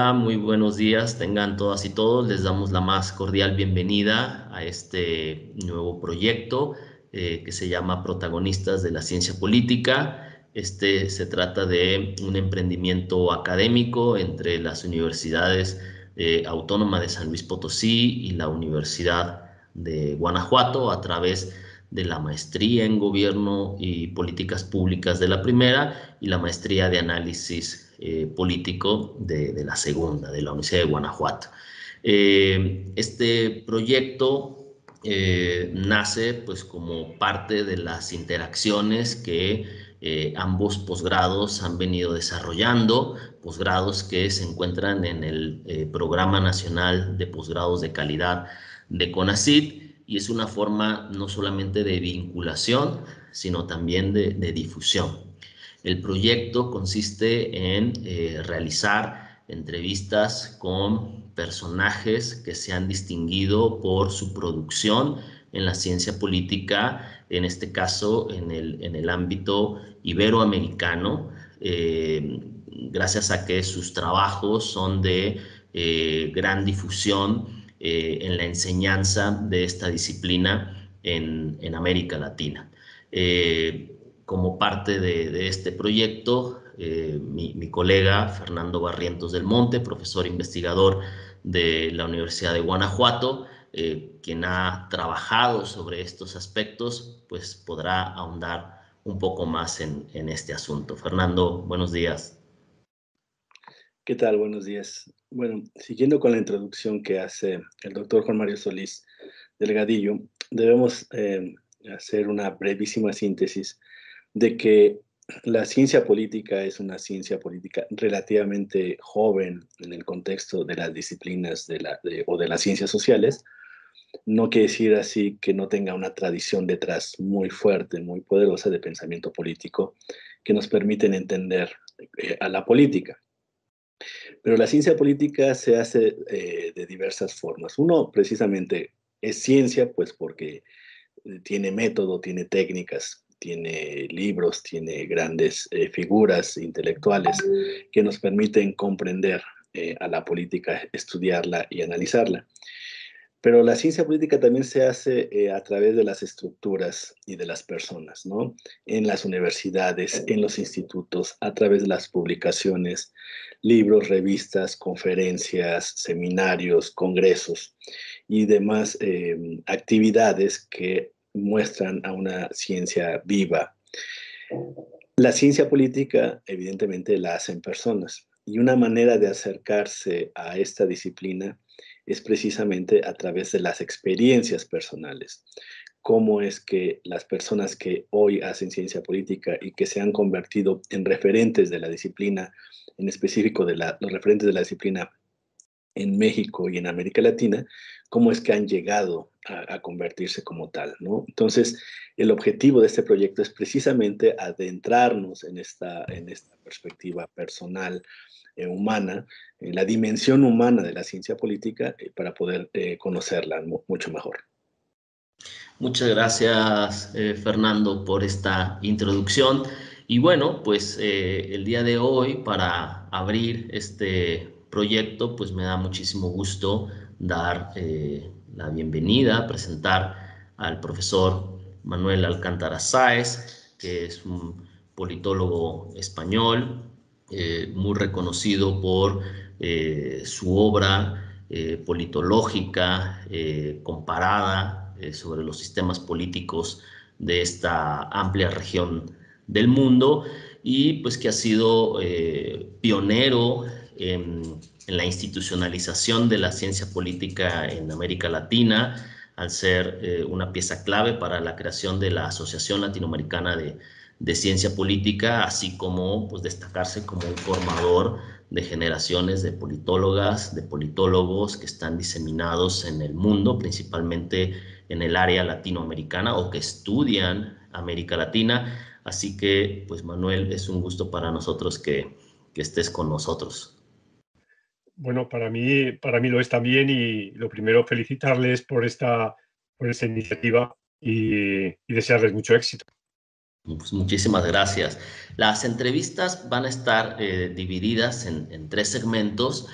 Hola, muy buenos días, tengan todas y todos. Les damos la más cordial bienvenida a este nuevo proyecto que se llama Protagonistas de la Ciencia Política. Se trata de un emprendimiento académico entre las universidades Autónoma de San Luis Potosí y la Universidad de Guanajuato a través de la maestría en Gobierno y Políticas Públicas de la primera y la maestría de Análisis Político de la segunda, de la Universidad de Guanajuato. Este proyecto nace pues como parte de las interacciones que ambos posgrados han venido desarrollando, posgrados que se encuentran en el Programa Nacional de Posgrados de Calidad de CONACYT, y es una forma no solamente de vinculación, sino también de difusión. El proyecto consiste en realizar entrevistas con personajes que se han distinguido por su producción en la ciencia política, en este caso en el ámbito iberoamericano, gracias a que sus trabajos son de gran difusión en la enseñanza de esta disciplina en América Latina. Como parte de este proyecto, mi colega Fernando Barrientos del Monte, profesor investigador de la Universidad de Guanajuato, quien ha trabajado sobre estos aspectos, pues podrá ahondar un poco más en este asunto. Fernando, buenos días. ¿Qué tal? Buenos días. Bueno, siguiendo con la introducción que hace el doctor Juan Mario Solís Delgadillo, debemos hacer una brevísima síntesis de que la ciencia política es una ciencia política relativamente joven en el contexto de las disciplinas o de las ciencias sociales. No quiere decir así que no tenga una tradición detrás muy fuerte, muy poderosa de pensamiento político que nos permiten entender a la política. Pero la ciencia política se hace de diversas formas. Uno, precisamente, es ciencia, pues porque tiene método, tiene técnicas, tiene libros, tiene grandes figuras intelectuales que nos permiten comprender a la política, estudiarla y analizarla. Pero la ciencia política también se hace a través de las estructuras y de las personas, ¿no? En las universidades, en los institutos, a través de las publicaciones, libros, revistas, conferencias, seminarios, congresos y demás actividades que muestran a una ciencia viva. La ciencia política, evidentemente, la hacen personas. Y una manera de acercarse a esta disciplina es precisamente a través de las experiencias personales. Cómo es que las personas que hoy hacen ciencia política y que se han convertido en referentes de la disciplina, en específico de los referentes de la disciplina en México y en América Latina, cómo es que han llegado a convertirse como tal, ¿no? Entonces, el objetivo de este proyecto es precisamente adentrarnos en esta perspectiva personal, humana, en la dimensión humana de la ciencia política para poder conocerla mucho mejor. Muchas gracias, Fernando, por esta introducción. Y bueno, pues el día de hoy, para abrir este proyecto, pues me da muchísimo gusto dar la bienvenida, presentar al profesor Manuel Alcántara Sáez, que es un politólogo español, muy reconocido por su obra politológica comparada sobre los sistemas políticos de esta amplia región del mundo, y pues que ha sido pionero en la institucionalización de la ciencia política en América Latina, al ser una pieza clave para la creación de la Asociación Latinoamericana de Ciencia Política, así como pues destacarse como un formador de generaciones de politólogas, de politólogos que están diseminados en el mundo, principalmente en el área latinoamericana o que estudian América Latina. Así que, pues Manuel, es un gusto para nosotros que estés con nosotros. Bueno, para mí lo es también, y lo primero, felicitarles por esta iniciativa y desearles mucho éxito. Pues muchísimas gracias. Las entrevistas van a estar divididas en tres segmentos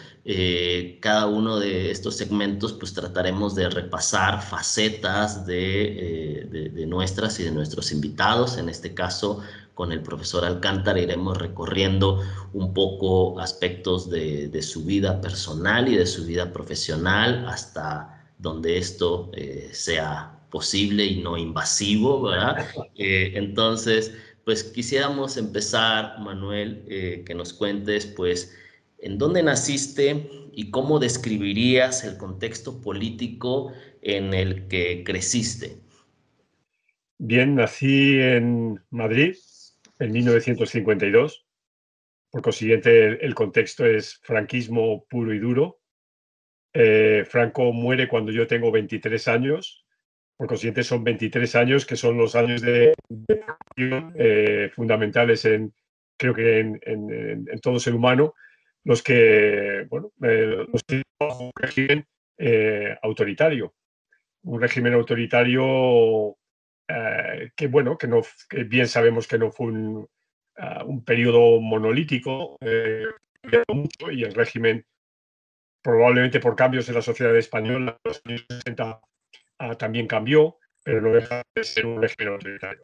Cada uno de estos segmentos pues trataremos de repasar facetas de nuestras y de nuestros invitados. En este caso, con el profesor Alcántara iremos recorriendo un poco aspectos de su vida personal y de su vida profesional hasta donde esto sea posible y no invasivo, ¿verdad? Entonces, pues quisiéramos empezar, Manuel, que nos cuentes, pues, ¿en dónde naciste y cómo describirías el contexto político en el que creciste? Bien, nací en Madrid en 1952. Por consiguiente, el contexto es franquismo puro y duro. Franco muere cuando yo tengo 23 años. Por consiguiente, son 23 años que son los años de fundamentales creo que en todo ser humano, los que, bueno, los que un régimen autoritario. Un régimen autoritario que, bueno, que bien sabemos que no fue un periodo monolítico, mucho, y el régimen, probablemente por cambios en la sociedad española, en los años 60 también cambió, pero no deja de ser un régimen autoritario.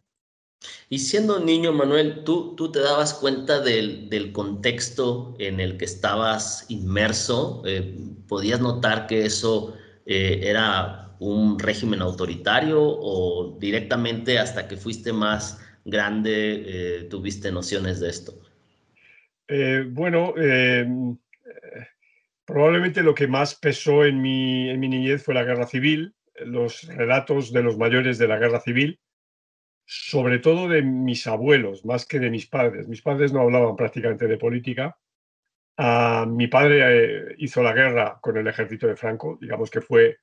Y siendo niño, Manuel, ¿tú te dabas cuenta del contexto en el que estabas inmerso? ¿Podías notar que eso era un régimen autoritario o directamente hasta que fuiste más grande tuviste nociones de esto? Bueno, probablemente lo que más pesó en mi niñez fue la guerra civil, los relatos de los mayores de la guerra civil, sobre todo de mis abuelos, más que de mis padres. Mis padres no hablaban prácticamente de política. Mi padre hizo la guerra con el ejército de Franco, digamos que fue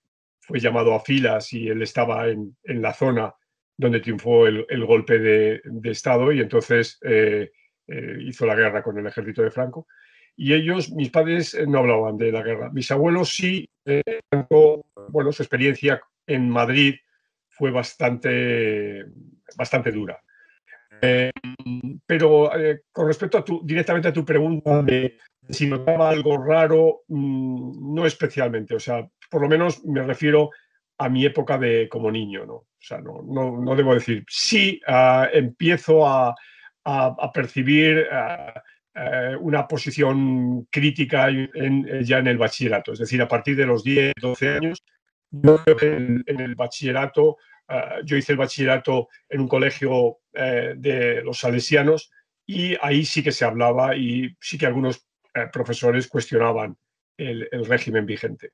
llamado a filas y él estaba en la zona donde triunfó el golpe de Estado, y entonces hizo la guerra con el ejército de Franco. Y ellos, mis padres, no hablaban de la guerra. Mis abuelos sí. Bueno, su experiencia en Madrid fue bastante dura. Pero con respecto directamente a tu pregunta de si notaba algo raro, no especialmente. O sea, por lo menos me refiero a mi época como niño, ¿no? O sea, no debo decir. Sí, empiezo a percibir una posición crítica ya en el bachillerato. Es decir, a partir de los 10, 12 años, yo creo que en el bachillerato, yo hice el bachillerato en un colegio de los salesianos, y ahí sí que se hablaba y sí que algunos profesores cuestionaban el régimen vigente.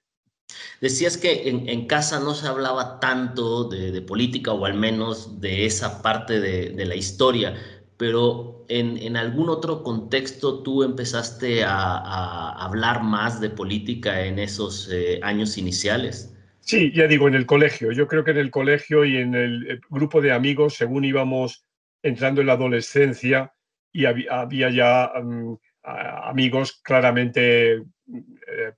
Decías que en casa no se hablaba tanto de política o al menos de esa parte de la historia, pero en algún otro contexto tú empezaste a hablar más de política en esos años iniciales. Sí, ya digo, en el colegio. Yo creo que en el colegio y en el grupo de amigos, según íbamos entrando en la adolescencia, y había ya amigos claramente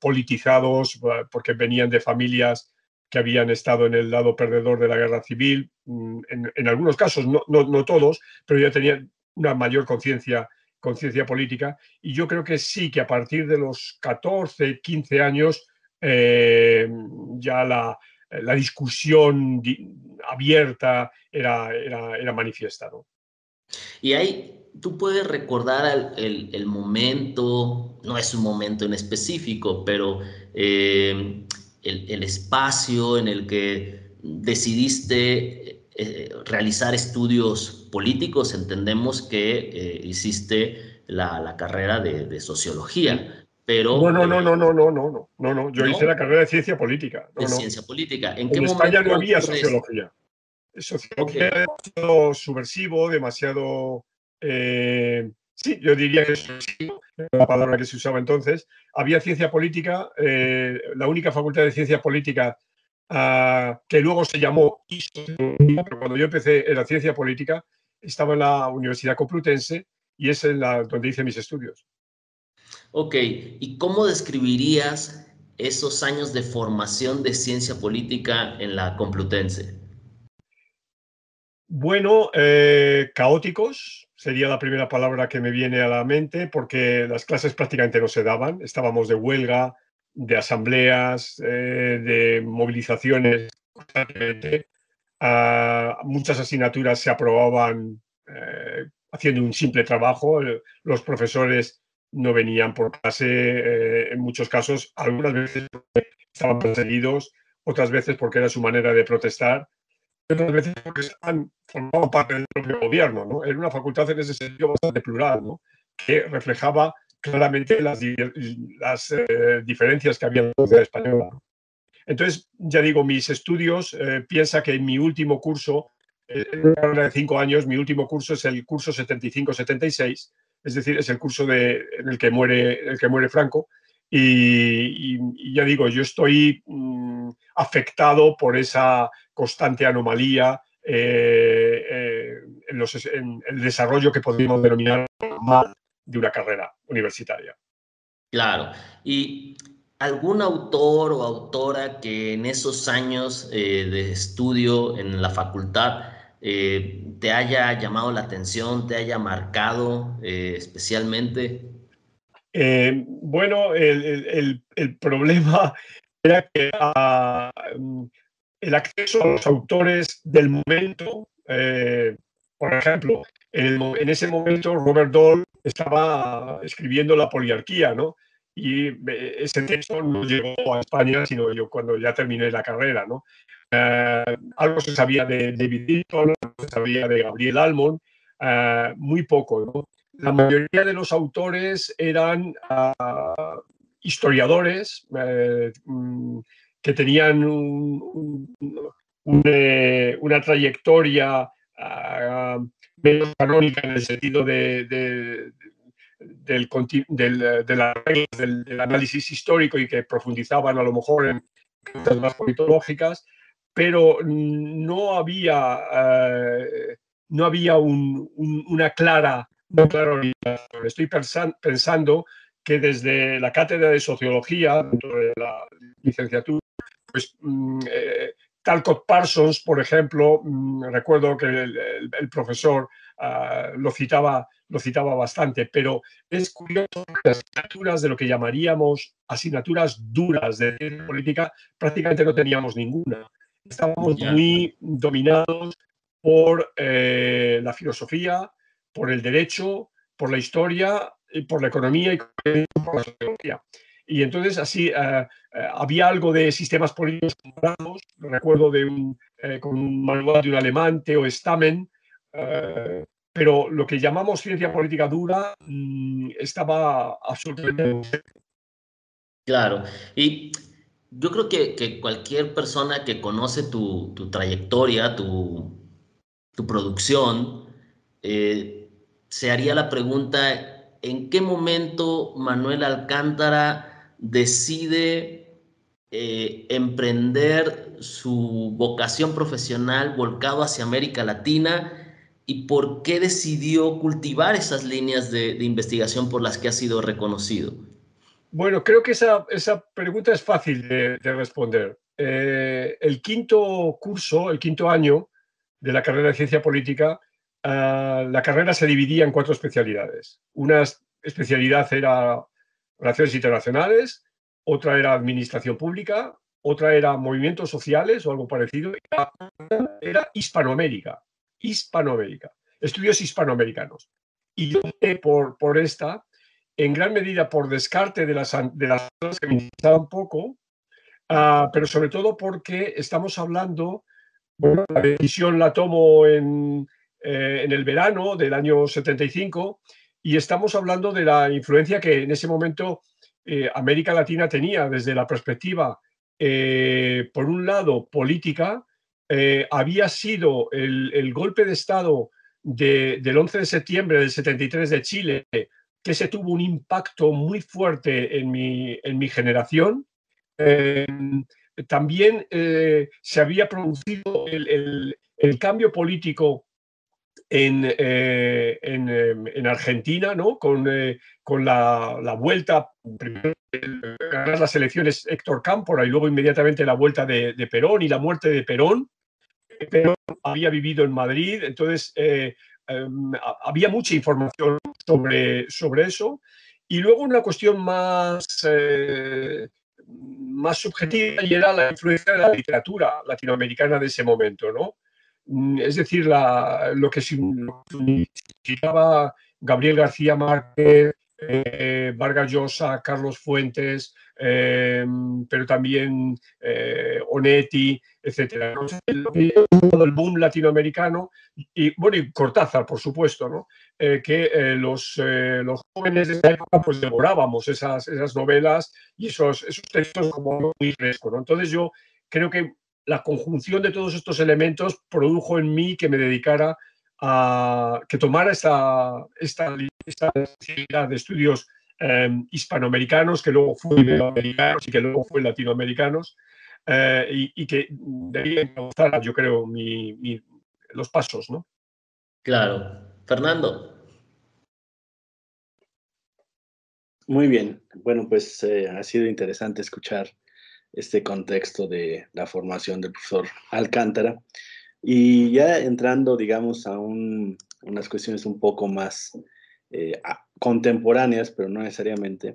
politizados, porque venían de familias que habían estado en el lado perdedor de la guerra civil. En algunos casos, no todos, pero ya tenían una mayor conciencia política. Y yo creo que sí, que a partir de los 14, 15 años, ya la discusión abierta era manifiesta, ¿no? Y ahí tú puedes recordar el momento, no es un momento en específico, pero el espacio en el que decidiste realizar estudios políticos. Entendemos que hiciste la carrera de sociología, pero No. Yo hice no la carrera de ciencia política. de ciencia política. ¿En qué En España momento no había ocurre esto? sociología. Ok. Sociología era demasiado subversivo, demasiado. Sí, yo diría que es la palabra que se usaba entonces. Había ciencia política, la única facultad de ciencia política que luego se llamó sociología, pero cuando yo empecé en la ciencia política estaba en la Universidad Complutense, y es donde hice mis estudios. Ok, ¿y cómo describirías esos años de formación de ciencia política en la Complutense? Bueno, caóticos sería la primera palabra que me viene a la mente, porque las clases prácticamente no se daban. Estábamos de huelga, de asambleas, de movilizaciones constantemente. Muchas asignaturas se aprobaban haciendo un simple trabajo. Los profesores no venían por clase, en muchos casos, algunas veces porque estaban perseguidos, otras veces porque era su manera de protestar, otras veces porque formaban parte del propio gobierno, ¿no? Era una facultad en ese sentido bastante plural, ¿no? Que reflejaba claramente las diferencias que había en la sociedad española. Entonces, ya digo, mis estudios, piensa que en mi último curso, en una carrera de 5 años, mi último curso es el curso 75-76, es decir, es el curso en el que muere Franco. Y ya digo, yo estoy afectado por esa constante anomalía en el desarrollo que podríamos denominar normal de una carrera universitaria. Claro. ¿Y algún autor o autora que en esos años de estudio en la facultad te haya llamado la atención, te haya marcado especialmente? Bueno, el problema era que el acceso a los autores del momento, por ejemplo, en ese momento Robert Dole estaba escribiendo La poliarquía, ¿no? Y ese texto no llegó a España, sino yo cuando ya terminé la carrera, ¿no? Algo se sabía de David Hilton, algo se sabía de Gabriel Almond, muy poco, ¿no? La mayoría de los autores eran historiadores que tenían una trayectoria menos canónica en el sentido de las reglas del análisis histórico y que profundizaban a lo mejor en cosas más politológicas, pero no había una clara orientación. Estoy pensando que desde la cátedra de sociología, dentro de la licenciatura, pues Talcott Parsons, por ejemplo, recuerdo que el profesor lo citaba bastante, pero es curioso que las asignaturas de lo que llamaríamos asignaturas duras de ciencia política prácticamente no teníamos ninguna. Estábamos muy dominados por la filosofía, por el derecho, por la historia, por la economía y por la sociología. Y entonces así había algo de sistemas políticos comparados. Recuerdo con un manual de un alemán, Theo Stammen, pero lo que llamamos ciencia política dura estaba absolutamente... Claro. Y yo creo que cualquier persona que conoce tu trayectoria, tu producción, se haría la pregunta, ¿en qué momento Manuel Alcántara decide emprender su vocación profesional volcado hacia América Latina y por qué decidió cultivar esas líneas de investigación por las que ha sido reconocido? Bueno, creo que esa pregunta es fácil de responder. El quinto curso, el quinto año de la carrera de Ciencia Política, la carrera se dividía en 4 especialidades. Una especialidad era Relaciones Internacionales, otra era Administración Pública, otra era Movimientos Sociales o algo parecido, y la otra era Hispanoamérica, estudios hispanoamericanos. Y yo opté por esta, en gran medida por descarte de las cosas que me interesaban poco, pero sobre todo porque estamos hablando, bueno, la decisión la tomo en el verano del año 75 y estamos hablando de la influencia que en ese momento América Latina tenía desde la perspectiva, por un lado, política. Había sido el golpe de Estado del 11 de septiembre del 73 de Chile, que se tuvo un impacto muy fuerte en mi generación. También se había producido el cambio político en Argentina, ¿no? Con la vuelta, primero ganar las elecciones Héctor Cámpora y luego inmediatamente la vuelta de Perón y la muerte de Perón. Perón había vivido en Madrid, entonces había mucha información sobre eso. Y luego una cuestión más subjetiva, y era la influencia de la literatura latinoamericana de ese momento, ¿no? Es decir, lo que significaba Gabriel García Márquez, Vargas Llosa, Carlos Fuentes, pero también Onetti, etcétera. ¿No? Todo el boom latinoamericano y, bueno, y Cortázar, por supuesto, ¿no? Que los jóvenes de esa época pues devorábamos esas novelas y esos textos como muy frescos, ¿no? Entonces yo creo que la conjunción de todos estos elementos produjo en mí que me dedicara que tomara esta especialidad de estudios hispanoamericanos, que luego fue iberoamericanos y que luego fue latinoamericanos, y que debía encauzar, yo creo, los pasos, ¿no? Claro. Fernando. Muy bien. Bueno, pues ha sido interesante escuchar este contexto de la formación del profesor Alcántara. Y ya entrando, digamos, a unas cuestiones un poco más contemporáneas, pero no necesariamente,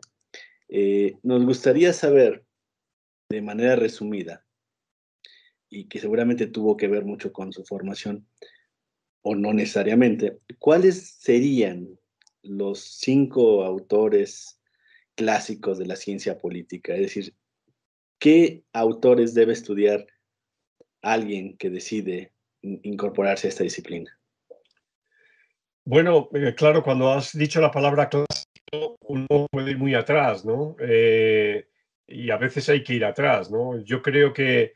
nos gustaría saber, de manera resumida, y que seguramente tuvo que ver mucho con su formación, o no necesariamente, ¿cuáles serían los 5 autores clásicos de la ciencia política? Es decir, ¿qué autores debe estudiar alguien que decide incorporarse a esta disciplina? Bueno, claro, cuando has dicho la palabra clásico, uno puede ir muy atrás, ¿no? Y a veces hay que ir atrás, ¿no? Yo creo que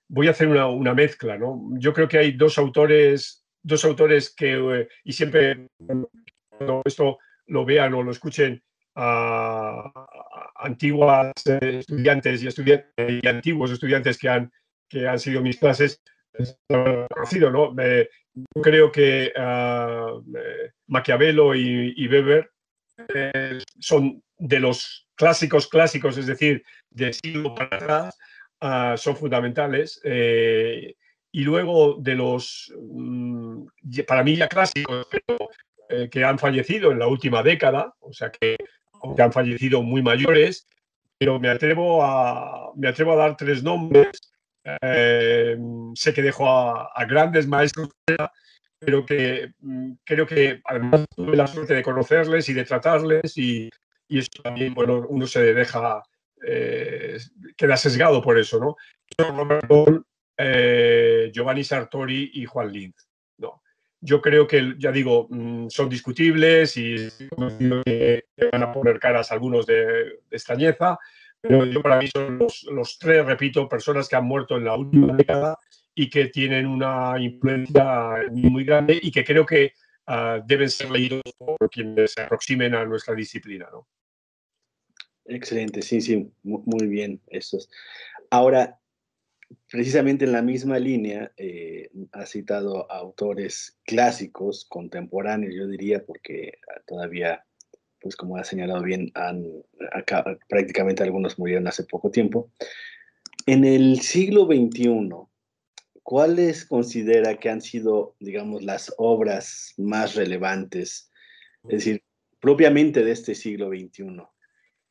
voy a hacer una mezcla, ¿no? Yo creo que hay dos autores que, y siempre cuando esto lo vean o lo escuchen a antiguas estudiantes y antiguos estudiantes que han sido mis clases, es conocido, ¿no? Yo creo que Maquiavelo y Weber son de los clásicos, es decir, del siglo para atrás, son fundamentales. Y luego de los, para mí ya clásicos, pero que han fallecido en la última década, o sea que han fallecido muy mayores, pero me atrevo a dar 3 nombres. Sé que dejo a grandes maestros, pero que creo que además tuve la suerte de conocerles y de tratarles, y eso también, bueno, uno se deja, queda sesgado por eso, ¿no? Robert Ball, Giovanni Sartori y Juan Linz, ¿no? Yo creo que, ya digo, son discutibles y que van a poner caras algunos de extrañeza, pero yo para mí son los 3, repito, personas que han muerto en la última década y que tienen una influencia muy grande y que creo que deben ser leídos por quienes se aproximen a nuestra disciplina, ¿no? Excelente, sí, sí, muy bien estos. Ahora, precisamente en la misma línea, ha citado autores clásicos, contemporáneos, yo diría, porque todavía, pues como ha señalado bien, prácticamente algunos murieron hace poco tiempo. En el siglo XXI, ¿cuáles considera que han sido, digamos, las obras más relevantes, es decir, propiamente de este siglo XXI?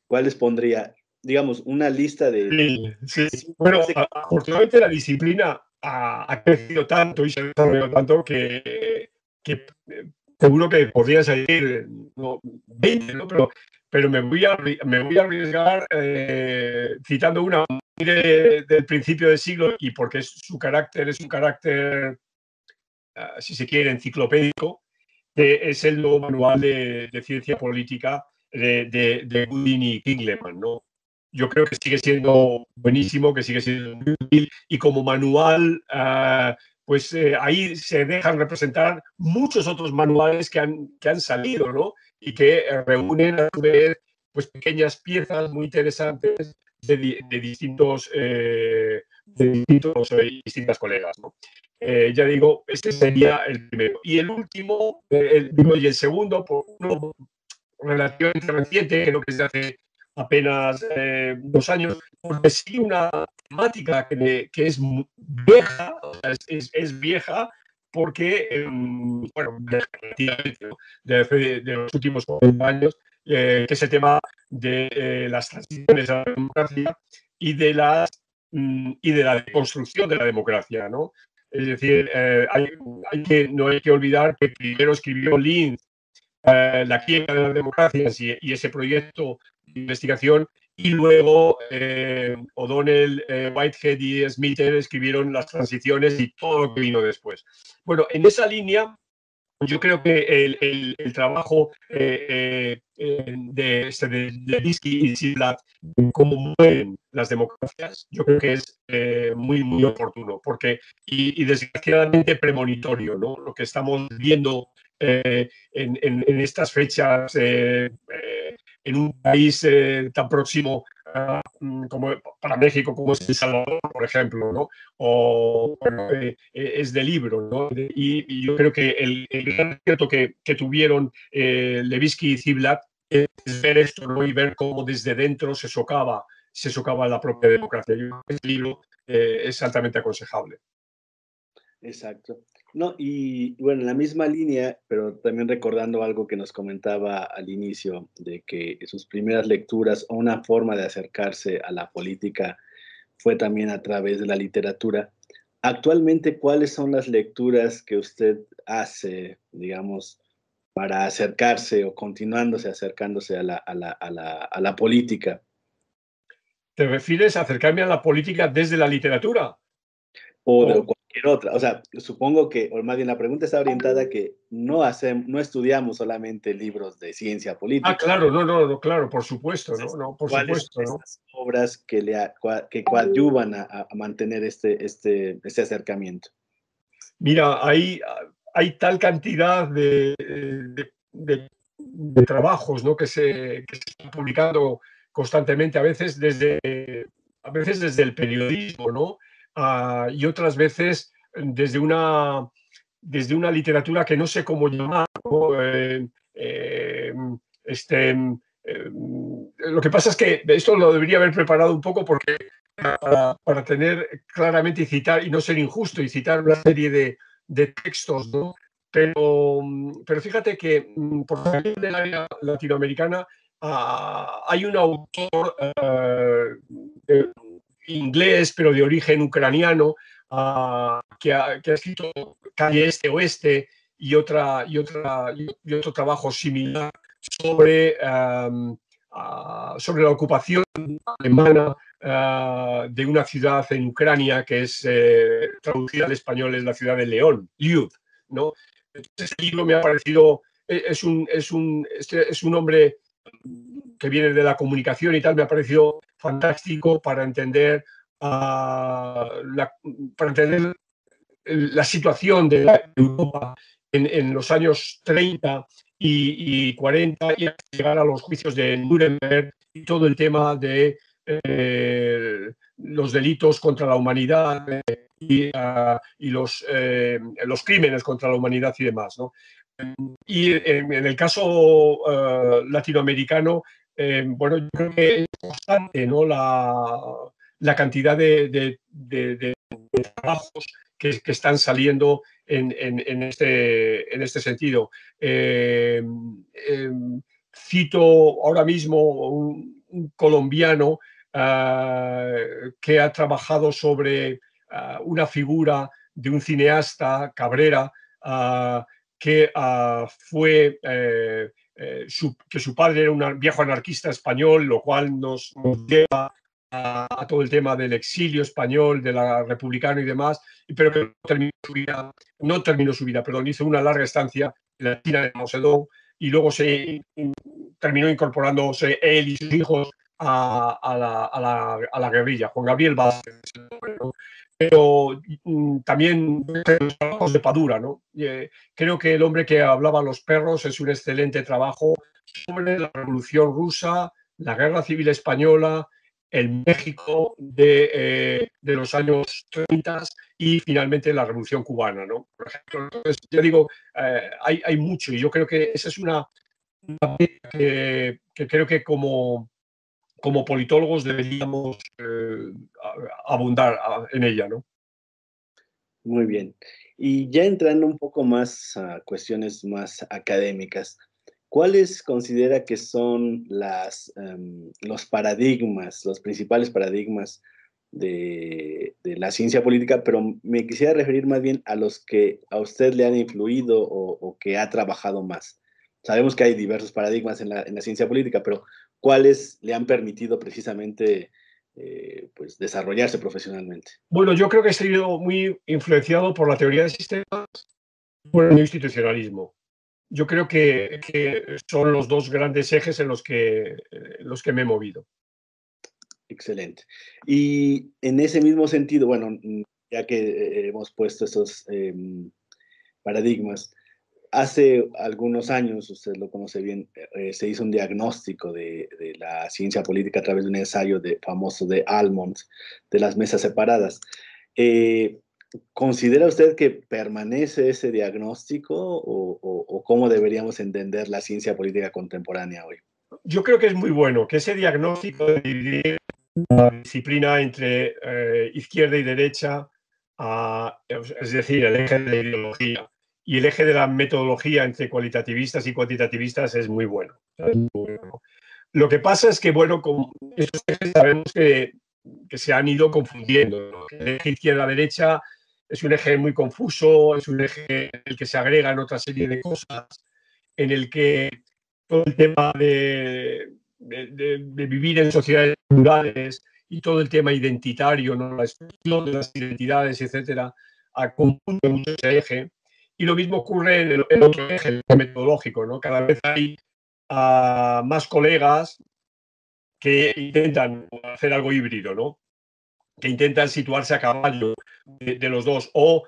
¿Cuáles pondría, digamos, una lista de... Sí, sí. Bueno, afortunadamente la disciplina ha crecido tanto y se ha desarrollado tanto que seguro que podría salir, no, 20, ¿no? Pero me voy a arriesgar citando una del principio del siglo, y porque su carácter es un carácter, si se quiere, enciclopédico, que es el nuevo manual de ciencia política de Gooding y Kingleman, ¿no? Yo creo que sigue siendo buenísimo, que sigue siendo muy útil, y como manual, pues ahí se dejan representar muchos otros manuales que han salido, ¿no? Y que reúnen a su vez pues pequeñas piezas muy interesantes de distintas colegas, ¿no? Ya digo, este sería el primero. Y el último, y el segundo, por uno relativamente reciente, creo que es de hace apenas 2 años, porque sí una temática que es vieja, o sea, es vieja porque, bueno, relativamente, ¿no? de los últimos 40 años, que es el tema de las transiciones a la democracia y y de la construcción de la democracia, ¿no? Es decir, no hay que olvidar que primero escribió Linz la quiebra de las democracias y ese proyecto de investigación, y luego O'Donnell, Whitehead y Smither escribieron las transiciones y todo lo que vino después. Bueno, en esa línea yo creo que el trabajo de Linsky y Ziblatt, cómo mueren las democracias, yo creo que es muy, muy oportuno, porque, y desgraciadamente premonitorio, ¿no? Lo que estamos viendo en estas fechas en un país tan próximo como para México como es El Salvador, por ejemplo, ¿no? O bueno, es de libro, ¿no? Y yo creo que el gran reto que tuvieron Levitsky y Ziblatt es ver esto, ¿no? Y ver cómo desde dentro se socava la propia democracia. Yo creo que este libro es altamente aconsejable. Exacto. No, y bueno, en la misma línea, pero también recordando algo que nos comentaba al inicio, de que sus primeras lecturas o una forma de acercarse a la política fue también a través de la literatura. Actualmente, ¿cuáles son las lecturas que usted hace, digamos, para acercarse o continuándose acercándose a la política? ¿Te refieres a acercarme a la política desde la literatura? O de O, cualquier otra. O sea, supongo que, o más bien la pregunta está orientada a que no estudiamos solamente libros de ciencia política. claro, no, claro, por supuesto, Entonces, no, por ¿cuáles supuesto, son ¿no? esas obras que coadyuvan a mantener este acercamiento? Mira, hay tal cantidad de trabajos, ¿no? Que se están publicando constantemente, a veces desde el periodismo, ¿no? Y otras veces desde una literatura que no sé cómo llamar, ¿no? Este, lo que pasa es que esto lo debería haber preparado un poco porque para tener claramente y citar, y no ser injusto, y citar una serie de textos, ¿no? Pero fíjate que por salir del área latinoamericana hay un autor inglés, pero de origen ucraniano, que ha escrito Calle Este Oeste y otro trabajo similar sobre, sobre la ocupación alemana de una ciudad en Ucrania que es traducida al español es la ciudad de León, Liud, ¿no? Entonces, este libro me ha parecido, es un hombre que viene de la comunicación y tal, me ha parecido fantástico para entender la situación de Europa en los años 30 y 40 y llegar a los juicios de Nuremberg y todo el tema de los delitos contra la humanidad y los crímenes contra la humanidad y demás, ¿no? Y en el caso latinoamericano, bueno, yo creo que es constante, ¿no? La cantidad de trabajos que están saliendo en este sentido. Cito ahora mismo un colombiano que ha trabajado sobre una figura de un cineasta, Cabrera, que fue que su padre era un viejo anarquista español, lo cual nos lleva a todo el tema del exilio español, de la republicano y demás, pero que no terminó su vida, perdón, hizo una larga estancia en la China de Mao Zedong y luego terminó incorporándose él y sus hijos a la guerrilla, Juan Gabriel Vázquez, ¿no? Pero también los trabajos de Padura, ¿no? Creo que El hombre que hablaba a los perros es un excelente trabajo sobre la Revolución Rusa, la Guerra Civil Española, el México de los años 30 y finalmente la Revolución Cubana, ¿no? Por ejemplo, entonces, ya digo, hay mucho y yo creo que esa es una que creo que como politólogos deberíamos abundar en ella, ¿no? Muy bien. Y ya entrando un poco más a cuestiones más académicas, ¿cuáles considera que son los paradigmas, los principales paradigmas de la ciencia política? Pero me quisiera referir más bien a los que a usted le han influido o que ha trabajado más. Sabemos que hay diversos paradigmas en la ciencia política, pero ¿cuáles le han permitido precisamente pues desarrollarse profesionalmente? Bueno, yo creo que he sido muy influenciado por la teoría de sistemas y por el institucionalismo. Yo creo que son los dos grandes ejes en los que me he movido. Excelente. Y en ese mismo sentido, bueno, ya que hemos puesto esos paradigmas, hace algunos años, usted lo conoce bien, se hizo un diagnóstico de la ciencia política a través de un ensayo famoso de Almond, de las mesas separadas. Eh, ¿Considera usted que permanece ese diagnóstico o cómo deberíamos entender la ciencia política contemporánea hoy? Yo creo que es muy bueno que ese diagnóstico de dividir la disciplina entre izquierda y derecha, es decir, el eje de la ideología y el eje de la metodología entre cualitativistas y cuantitativistas es muy bueno. Es muy bueno. Lo que pasa es que, bueno, con estos ejes sabemos que se han ido confundiendo, ¿no? El eje izquierda-derecha es un eje muy confuso, es un eje en el que se agregan otra serie de cosas, en el que todo el tema de vivir en sociedades plurales y todo el tema identitario, ¿no? La expresión de las identidades, etcétera, confunde mucho ese eje. Y lo mismo ocurre en el otro eje, el metodológico, ¿no? Cada vez hay más colegas que intentan hacer algo híbrido, ¿no? Que intentan situarse a caballo de los dos, o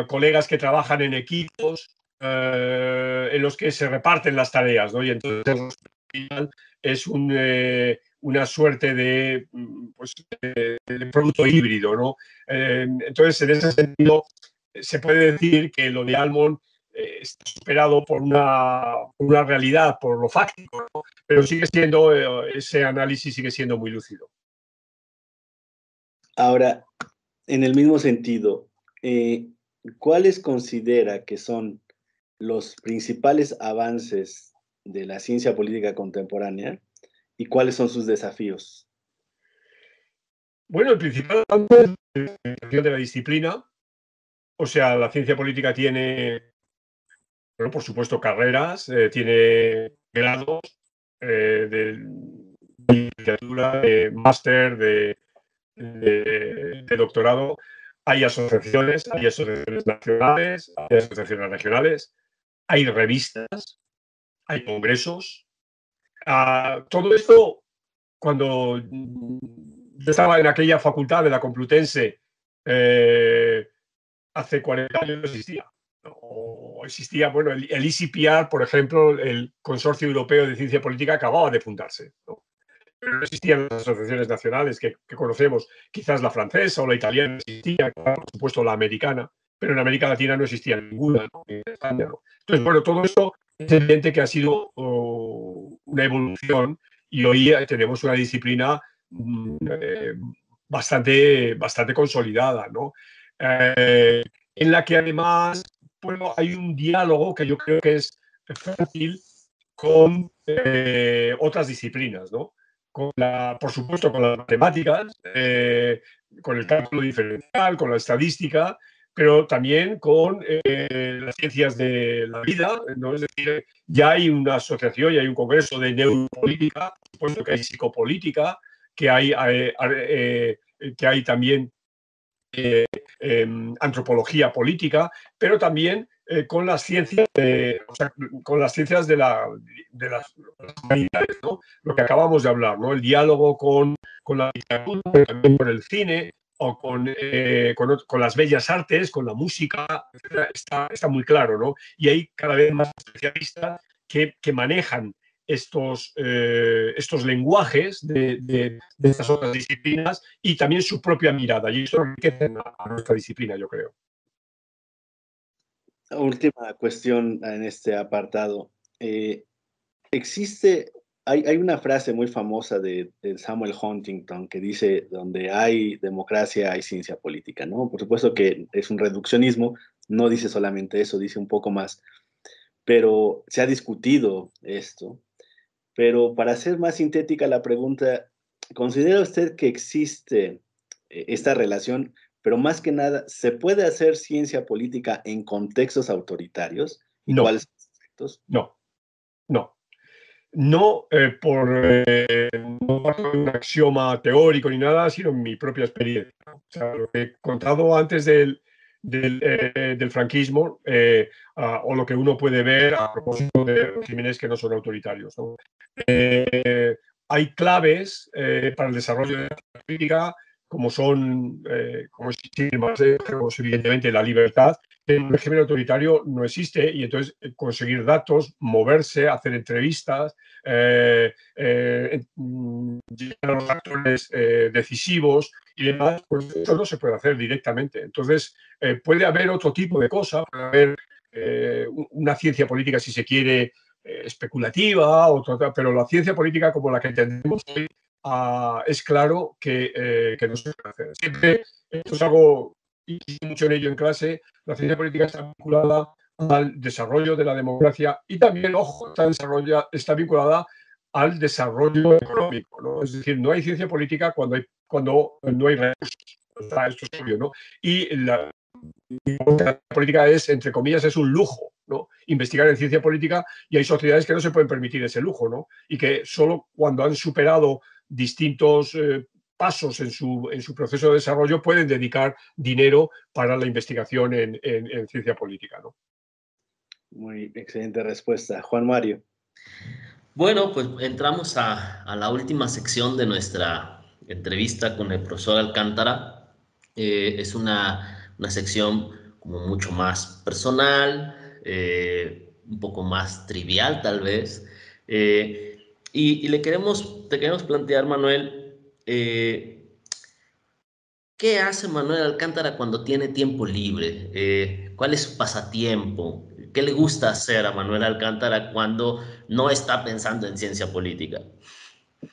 colegas que trabajan en equipos en los que se reparten las tareas, ¿no? Y entonces es una suerte pues, de producto híbrido, ¿no? Entonces, en ese sentido, se puede decir que lo de Almond está superado por una realidad, por lo fáctico, ¿no? Pero sigue siendo, ese análisis sigue siendo muy lúcido. Ahora, en el mismo sentido, ¿cuáles considera que son los principales avances de la ciencia política contemporánea y cuáles son sus desafíos? Bueno, el principal avance es de la disciplina. O sea, la ciencia política tiene, bueno, por supuesto, carreras, tiene grados de licenciatura, de máster, de doctorado. Hay asociaciones nacionales, hay asociaciones regionales, hay revistas, hay congresos. Todo esto, cuando yo estaba en aquella facultad de la Complutense, hace 40 años no existía. O existía, bueno, el ICPR, por ejemplo, el Consorcio Europeo de Ciencia Política, acababa de fundarse, ¿no? Pero no existían las asociaciones nacionales que conocemos. Quizás la francesa o la italiana existía, por supuesto la americana, pero en América Latina no existía ninguna, ¿no? En España, ¿no? Entonces, bueno, todo esto es evidente que ha sido una evolución y hoy tenemos una disciplina bastante consolidada, ¿no? En la que además, bueno, hay un diálogo que yo creo que es fácil con otras disciplinas, ¿no? Por supuesto, con las matemáticas, con el cálculo diferencial, con la estadística, pero también con las ciencias de la vida, ¿no? Es decir, ya hay una asociación, ya hay un congreso de neuropolítica, por supuesto que hay psicopolítica, que hay también antropología política, pero también con las ciencias, o sea, con las ciencias de las humanidades, ¿no? Lo que acabamos de hablar, ¿no? El diálogo con la literatura, pero también con el cine o con las bellas artes, con la música, está muy claro, ¿no? Y hay cada vez más especialistas que manejan estos lenguajes de estas otras disciplinas y también su propia mirada. Y eso enriquece a nuestra disciplina, yo creo. Última cuestión en este apartado. ¿Existe hay una frase muy famosa de Samuel Huntington que dice, donde hay democracia, hay ciencia política, ¿no? Por supuesto que es un reduccionismo, no dice solamente eso, dice un poco más, pero se ha discutido esto. Pero para ser más sintética la pregunta, ¿considera usted que existe esta relación, pero más que nada, ¿se puede hacer ciencia política en contextos autoritarios? ¿Y No, cuáles son los efectos? no, no. No no bajo un axioma teórico ni nada, sino en mi propia experiencia. O sea, lo que he contado antes del franquismo, o lo que uno puede ver a propósito de regímenes que no son autoritarios, ¿no? Hay claves para el desarrollo de la política, como son, como existir más, pues, evidentemente, la libertad. En un régimen autoritario no existe, y entonces conseguir datos, moverse, hacer entrevistas, llegar a los actores decisivos y demás, pues eso no se puede hacer directamente. Entonces, puede haber otro tipo de cosas, puede haber una ciencia política, si se quiere, especulativa, pero la ciencia política como la que entendemos hoy, es claro que no se puede hacer. Siempre, esto es algo, insisto mucho en ello en clase, la ciencia política está vinculada al desarrollo de la democracia y también, ojo, está vinculada al desarrollo económico, ¿no? Es decir, no hay ciencia política cuando no hay recursos. Esto es obvio, ¿no? Y la política es, entre comillas, es un lujo, ¿no? Investigar en ciencia política, y hay sociedades que no se pueden permitir ese lujo, ¿no? Y que solo cuando han superado distintos pasos en su proceso de desarrollo pueden dedicar dinero para la investigación en ciencia política, ¿no? Muy excelente respuesta. Juan Mario. Bueno, pues entramos a la última sección de nuestra entrevista con el profesor Alcántara. Es una sección como mucho más personal, un poco más trivial tal vez. Y te queremos plantear, Manuel, ¿qué hace Manuel Alcántara cuando tiene tiempo libre? ¿Cuál es su pasatiempo? ¿Qué le gusta hacer a Manuel Alcántara cuando no está pensando en ciencia política?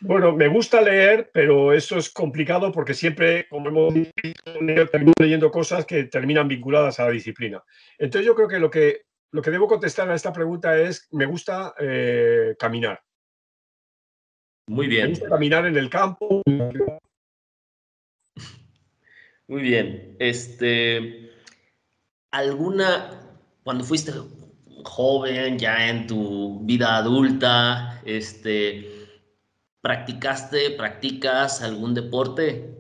Bueno, me gusta leer, pero eso es complicado porque siempre, como hemos dicho, termino leyendo cosas que terminan vinculadas a la disciplina. Entonces yo creo que lo que debo contestar a esta pregunta es, me gusta caminar. Muy Me gusta bien, caminar en el campo. muy bien. Cuando fuiste joven, ya en tu vida adulta, practicas algún deporte?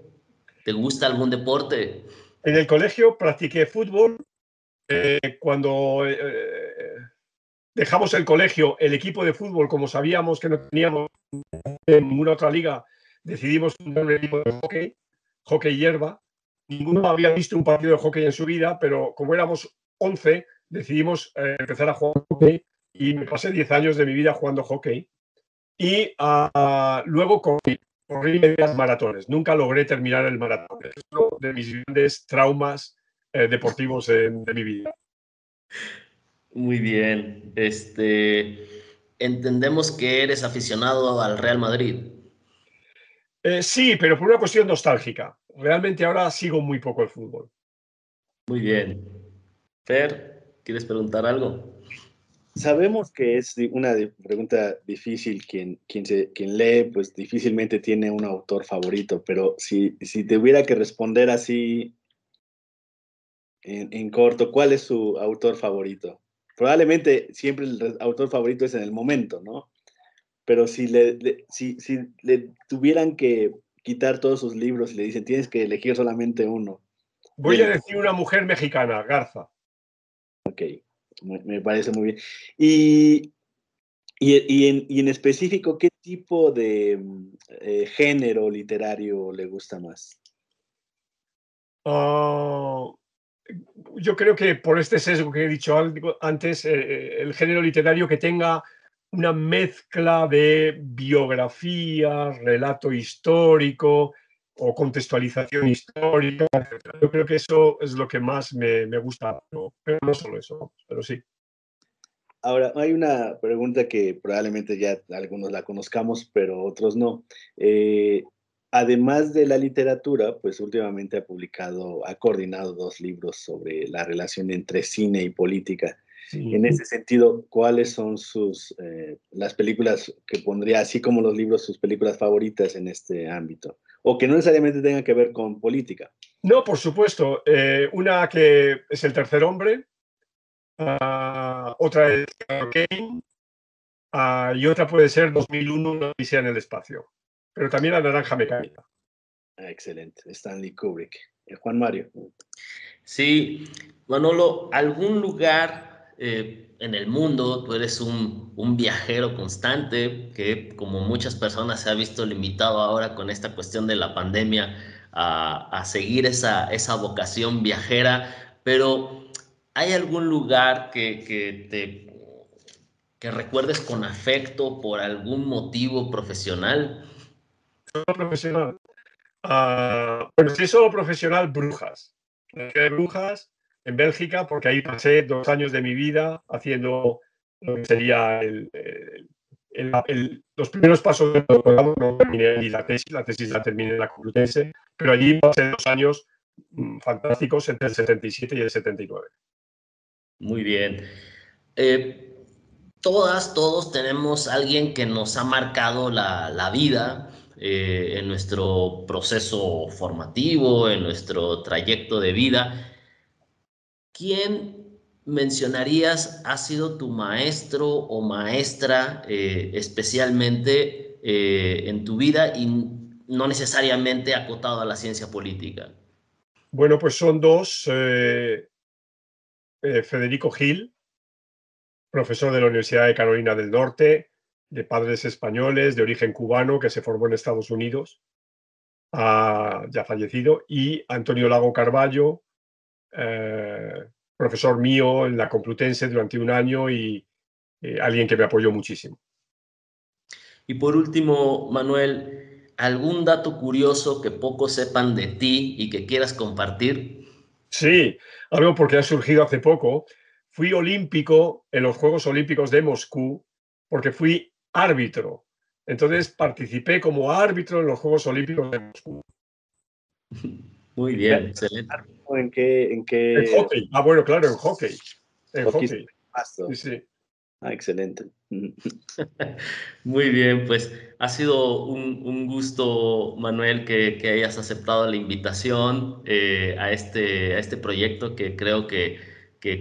¿Te gusta algún deporte? En el colegio practiqué fútbol. Cuando dejamos el colegio, el equipo de fútbol, como sabíamos que no teníamos en ninguna otra liga, decidimos fundar un equipo de hockey, hockey hierba. Ninguno había visto un partido de hockey en su vida, pero como éramos 11, decidimos empezar a jugar hockey, y me pasé 10 años de mi vida jugando hockey. Y luego corrí medias maratones. Nunca logré terminar el maratón. Es uno de mis grandes traumas deportivos de mi vida. Muy bien. Entendemos que eres aficionado al Real Madrid. Sí, pero por una cuestión nostálgica. Realmente ahora sigo muy poco el fútbol. Muy bien. Fer, ¿quieres preguntar algo? Sabemos que es una pregunta difícil. Quien lee, pues difícilmente tiene un autor favorito, pero si tuviera que responder así en corto, ¿cuál es su autor favorito? Probablemente siempre el autor favorito es en el momento, ¿no? Pero si le tuvieran que quitar todos sus libros y le dicen, tienes que elegir solamente uno, Voy a del, decir una mujer mexicana, Garza. ok, me parece muy bien. Y, y en específico, ¿qué tipo de género literario le gusta más? Uh, yo creo que por este sesgo que he dicho antes, el género literario que tenga una mezcla de biografía, relato histórico o contextualización histórica, etcétera. Yo creo que eso es lo que más me gusta, pero no solo eso, pero sí. Ahora, hay una pregunta que probablemente ya algunos la conozcamos, pero otros no. Eh, Además de la literatura, pues últimamente ha coordinado 2 libros sobre la relación entre cine y política. En Sí. ese sentido, ¿cuáles son las películas que pondría, así como los libros, sus películas favoritas en este ámbito? O que no necesariamente tengan que ver con política. No, por supuesto. Una que es El tercer hombre, otra es Kane, y otra puede ser 2001, una odisea en el espacio. Pero también La naranja mecánica. Excelente. Stanley Kubrick. Juan Mario. Sí, Manolo, algún lugar en el mundo, tú eres un viajero constante que como muchas personas se ha visto limitado ahora con esta cuestión de la pandemia a seguir esa vocación viajera, pero ¿hay algún lugar que recuerdes con afecto por algún motivo profesional? Solo profesional. Bueno, sí, solo profesional, Brujas. La ciudad de Brujas, en Bélgica, porque ahí pasé 2 años de mi vida haciendo lo que sería los primeros pasos del doctorado. No terminé ahí la tesis la terminé en la Complutense, pero allí pasé 2 años fantásticos entre el 77 y el 79. Muy bien. Todos tenemos alguien que nos ha marcado la vida en nuestro proceso formativo, en nuestro trayecto de vida. ¿Quién mencionarías ha sido tu maestro o maestra especialmente en tu vida y no necesariamente acotado a la ciencia política? Bueno, pues son dos. Federico Gil, profesor de la Universidad de Carolina del Norte, de padres españoles, de origen cubano, que se formó en Estados Unidos, ya fallecido, y Antonio Lago Carballo, profesor mío en la Complutense durante un año y alguien que me apoyó muchísimo. Y por último, Manuel, ¿algún dato curioso que pocos sepan de ti y que quieras compartir? Sí, algo porque ha surgido hace poco. Fui olímpico en los Juegos Olímpicos de Moscú porque fui árbitro. Entonces participé como árbitro en los Juegos Olímpicos de Moscú. Muy bien, excelente. ¿En qué, en En qué hockey. Bueno, claro, en hockey. En hockey hockey. pasto? Sí, sí. Excelente. Muy bien, pues ha sido un gusto, Manuel, que hayas aceptado la invitación a este proyecto que creo que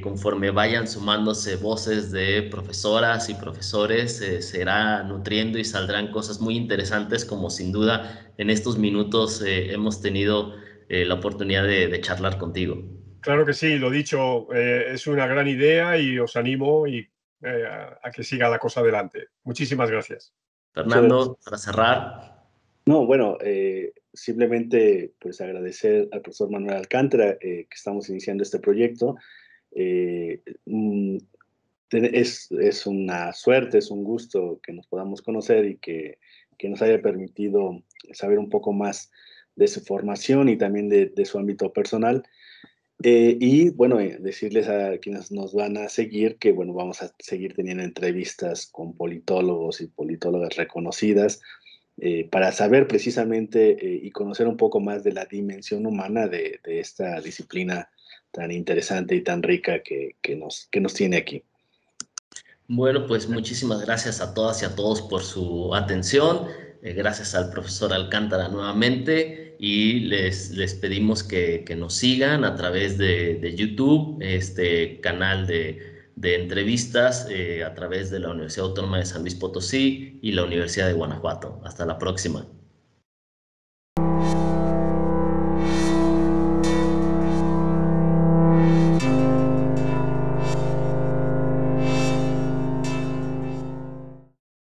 conforme vayan sumándose voces de profesoras y profesores, se irá nutriendo y saldrán cosas muy interesantes como sin duda en estos minutos hemos tenido la oportunidad de charlar contigo. Claro que sí, lo dicho, es una gran idea y os animo a que siga la cosa adelante. Muchísimas gracias. Muchas gracias. Fernando, para cerrar. No, bueno, simplemente pues agradecer al profesor Manuel Alcántara que estamos iniciando este proyecto. Eh, mm, es una suerte, es un gusto que nos podamos conocer y que nos haya permitido saber un poco más de su formación y también de su ámbito personal. Y bueno, decirles a quienes nos van a seguir que bueno, vamos a seguir teniendo entrevistas con politólogos y politólogas reconocidas para saber precisamente y conocer un poco más de la dimensión humana de esta disciplina tan interesante y tan rica que nos tiene aquí. Bueno, pues muchísimas gracias a todas y a todos por su atención. Gracias al profesor Alcántara nuevamente y les pedimos que nos sigan a través de YouTube, este canal de entrevistas a través de la Universidad Autónoma de San Luis Potosí y la Universidad de Guanajuato. Hasta la próxima.